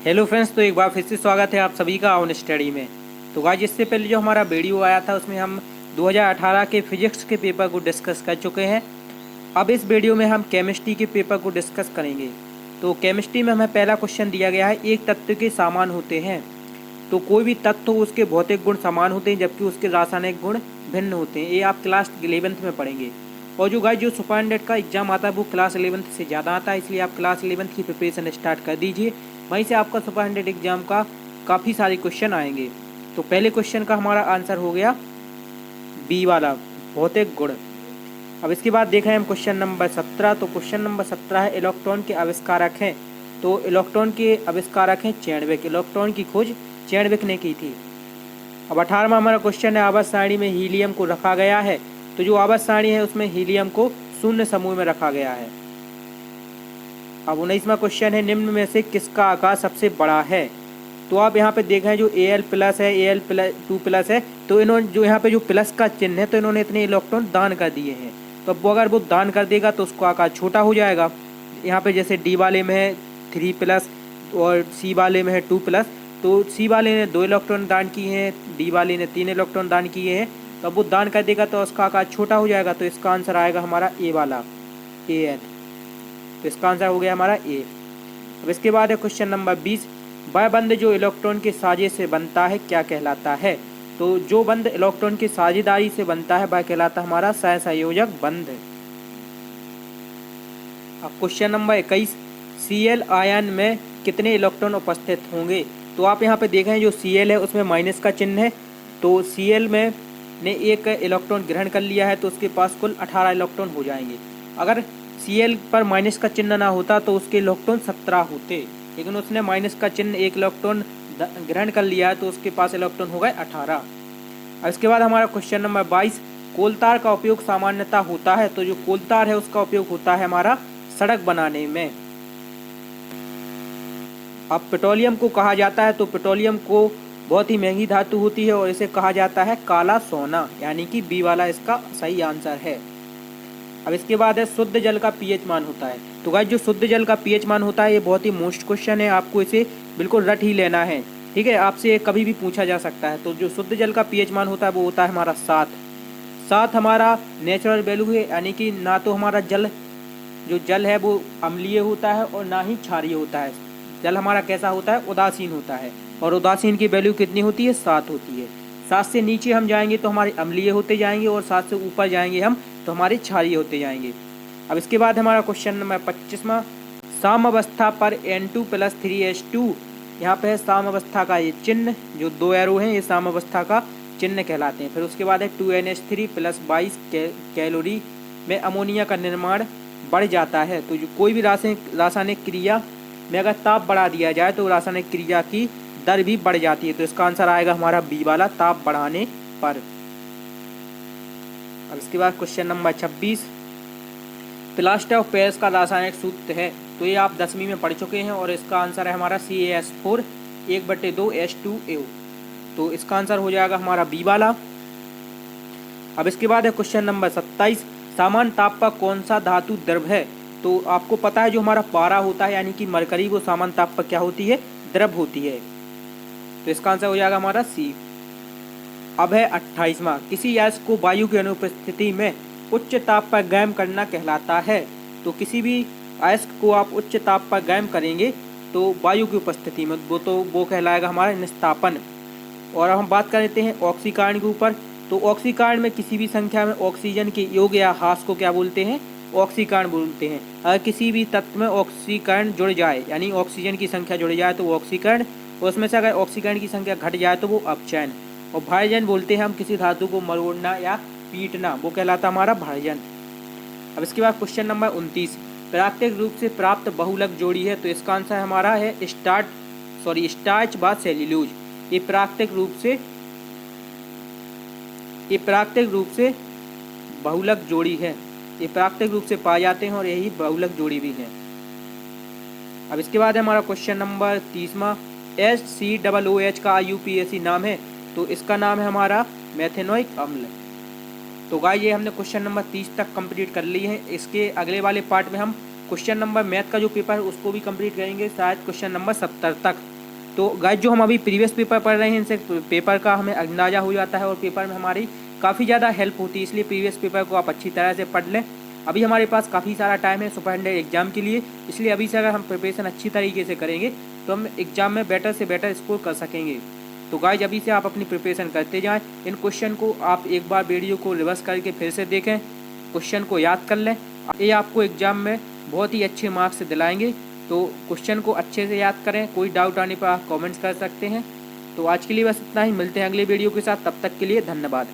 Hello friends, तो एक बार फिर से स्वागत है आप सभी का ऑन स्टडी में। तो गाइस, इससे पहले जो हमारा वीडियो आया था उसमें हम 2018 के फिजिक्स के पेपर को डिस्कस कर चुके हैं। अब इस वीडियो में हम केमिस्ट्री के पेपर को डिस्कस करेंगे। तो केमिस्ट्री में हमें पहला क्वेश्चन दिया गया है, एक तत्व के समान होते हैं। तो कोई भी तत्व हो उसके भौतिक गुण समान होते हैं जबकि उसके रासायनिक गुण भिन्न होते हैं। ये आप क्लास 11th में पढ़ेंगे। और जो गाइस जो सुपरिटेंडेंट का एग्जाम आता है वो क्लास 11th से ज़्यादा आता है, इसलिए आप क्लास 11th की प्रिपरेशन स्टार्ट कर दीजिए। वहीं से आपका सुपरिटेंडेंट एग्जाम का काफ़ी सारे क्वेश्चन आएंगे। तो पहले क्वेश्चन का हमारा आंसर हो गया बी वाला, भौतिक गुण। अब इसके बाद देखा है हम क्वेश्चन नंबर 17। तो क्वेश्चन नंबर 17 है, इलेक्ट्रॉन के आविष्कारक हैं। तो इलेक्ट्रॉन के आविष्कारक हैं चैडविक। इलेक्ट्रॉन की खोज चैडविक ने की थी। अब 18वां हमारा क्वेश्चन है, आवर्त सारणी में हीलियम को रखा गया है। तो जो आवर्त सारणी है उसमें हीलियम को शून्य समूह में रखा गया है। अब 19वां क्वेश्चन है, निम्न में से किसका आकार सबसे बड़ा है। तो आप यहाँ पे देखें जो Al प्लस है, Al2 प्लस है, तो इन्होंने जो यहाँ पे जो प्लस का चिन्ह है तो इन्होंने इतने इलेक्ट्रॉन दान कर दिए हैं। तो अब अगर वो दान कर देगा तो उसका आकार छोटा हो जाएगा। यहाँ पे जैसे डी वाले में है 3 प्लस और सी वाले में है 2 प्लस। तो सी वाले ने 2 इलेक्ट्रॉन दान किए हैं, डी वाले ने 3 इलेक्ट्रॉन दान किए हैं। तो अब वो दान कर देगा तो उसका आकार छोटा हो जाएगा। तो इसका आंसर आएगा हमारा ए वाला, An। तो इसका आंसर हो गया हमारा ए। अब इसके बाद है क्वेश्चन नंबर 20, वह बंध जो इलेक्ट्रॉन के साझे से बनता है क्या कहलाता है। तो जो बंध इलेक्ट्रॉन की साझेदारी से बनता है वह कहलाता है हमारा सहसंयोजक बंध। अब क्वेश्चन नंबर 21, Cl आयन में कितने इलेक्ट्रॉन उपस्थित होंगे। तो आप यहाँ पे देखें जो Cl है उसमें माइनस का चिन्ह है। तो Cl में ने एक इलेक्ट्रॉन ग्रहण कर लिया है तो उसके पास कुल 18 इलेक्ट्रॉन हो जाएंगे। अगर Cl पर माइनस का चिन्ह ना होता तो उसके इलेक्ट्रॉन 17 होते, लेकिन उसने माइनस का चिन्ह एक इलेक्ट्रॉन ग्रहण कर लिया है तो उसके पास इलेक्ट्रॉन हो गए 18। अब इसके बाद हमारा क्वेश्चन नंबर 22, कोलतार का उपयोग सामान्यतः होता है। तो जो कोलतार है उसका उपयोग होता है हमारा सड़क बनाने में। अब पेट्रोलियम को कहा जाता है, तो पेट्रोलियम को बहुत ही महंगी धातु होती है और इसे कहा जाता है काला सोना, यानी कि बी वाला इसका सही आंसर है। अब इसके बाद है, शुद्ध जल का पीएच मान होता है। तो गाइस जो शुद्ध जल का पीएच मान होता है ये बहुत ही मोस्ट क्वेश्चन है, आपको इसे बिल्कुल रट ही लेना है, ठीक है। आपसे कभी भी पूछा जा सकता है। तो जो शुद्ध जल का पीएच मान होता है वो होता है हमारा 7 हमारा नेचुरल वैल्यू है, यानी कि ना तो हमारा जो जल है वो अम्लीय होता है और ना ही क्षारीय होता है। जल हमारा कैसा होता है, उदासीन होता है, और उदासीन की वैल्यू कितनी होती है, 7 होती है। 7 से नीचे हम जाएंगे तो हमारे अम्लीय होते जाएंगे और 7 से ऊपर जाएंगे हम तो हमारे क्षारीय होते जाएंगे। अब इसके बाद हमारा क्वेश्चन नंबर 25वां, साम्यावस्था पर N2 + 3H2। यहाँ पे है साम्यावस्था का ये चिन्ह, जो 2 एरो हैं ये साम्यावस्था का चिन्ह कहलाते हैं। फिर उसके बाद है 2NH3 + 22 कैलोरी में अमोनिया का निर्माण बढ़ जाता है। तो जो कोई भी रासायनिक क्रिया में अगर ताप बढ़ा दिया जाए तो रासायनिक क्रिया की दर भी बढ़ जाती है। तो इसका आंसर आएगा हमारा बी वाला, ताप बढ़ाने पर। अब इसके बाद question number 26, plaster of Paris का रासायनिक सूत्र है। तो ये आप 10वीं में पढ़ चुके हैं और इसका आंसर है हमारा CaS4 1/2H2O। तो इसका आंसर हो जाएगा हमारा बी वाला। अब इसके बाद है क्वेश्चन नंबर 27, सामान्य ताप पर कौन सा धातु द्रव है। तो आपको पता है जो हमारा पारा होता है यानी कि मरकरी, वो सामान्य ताप पर क्या होती है, द्रव होती है। तो इसका आंसर हो जाएगा हमारा सी। अब है 28वां, किसी गैस को वायु की अनुपस्थिति में उच्च ताप पर गर्म करना कहलाता है। तो किसी भी गैस को आप उच्च ताप पर गर्म करेंगे तो वायु की उपस्थिति में वो कहलाएगा हमारा निस्तापन। और अब हम बात कर लेते हैं ऑक्सीकरण के ऊपर। तो ऑक्सीकरण में किसी भी संख्या में ऑक्सीजन के योग या ह्रास को क्या बोलते हैं, ऑक्सीकरण बोलते हैं। अगर किसी भी तत्व में ऑक्सीकरण जुड़ जाए यानी ऑक्सीजन की संख्या जुड़ जाए तो वो ऑक्सीकरण, और उसमें से अगर ऑक्सीकरण की संख्या घट जाए तो वो अपचयन। और भाजन बोलते हैं हम किसी धातु को मरोड़ना या पीटना, वो कहलाता हमारा भाजन। अब इसके बाद क्वेश्चन नंबर 29, प्राकृतिक रूप से प्राप्त बहुलक जोड़ी है। तो इसका आंसर हमारा है स्टार्च बाद सेल्यूलोज। ये प्राकृतिक रूप से बहुलक जोड़ी है, ये प्राकृतिक रूप से पाए जाते हैं और यही बहुलक जोड़ी भी है। अब इसके बाद है हमारा क्वेश्चन नंबर 30वां, HCOOH का IUPAC नाम है। तो इसका नाम है हमारा मेथेनोइक अम्ल। तो गाइस ये हमने क्वेश्चन नंबर 30 तक कंप्लीट कर ली है। इसके अगले वाले पार्ट में हम क्वेश्चन नंबर मैथ का जो पेपर है उसको भी कंप्लीट करेंगे, शायद क्वेश्चन नंबर 70 तक। तो गाइज जो हम अभी प्रीवियस पेपर पढ़ रहे हैं इनसे पेपर का हमें अंदाज़ा हो जाता है और पेपर में हमारी काफ़ी ज़्यादा हेल्प होती है, इसलिए प्रीवियस पेपर को आप अच्छी तरह से पढ़ लें। अभी हमारे पास काफ़ी सारा टाइम है सुपरटेंडेंट एग्जाम के लिए, इसलिए अभी से अगर हम प्रिपरेशन अच्छी तरीके से करेंगे तो हम एग्जाम में बेटर से बेटर स्कोर कर सकेंगे। तो गाइज अभी से आप अपनी प्रिपरेशन करते जाएं। इन क्वेश्चन को आप एक बार वीडियो को रिवर्स करके फिर से देखें, क्वेश्चन को याद कर लें, ये आपको एग्जाम में बहुत ही अच्छे मार्क्स दिलाएंगे। तो क्वेश्चन को अच्छे से याद करें, कोई डाउट आने पर आप कमेंट्स कर सकते हैं। तो आज के लिए बस इतना ही, मिलते हैं अगले वीडियो के साथ, तब तक के लिए धन्यवाद।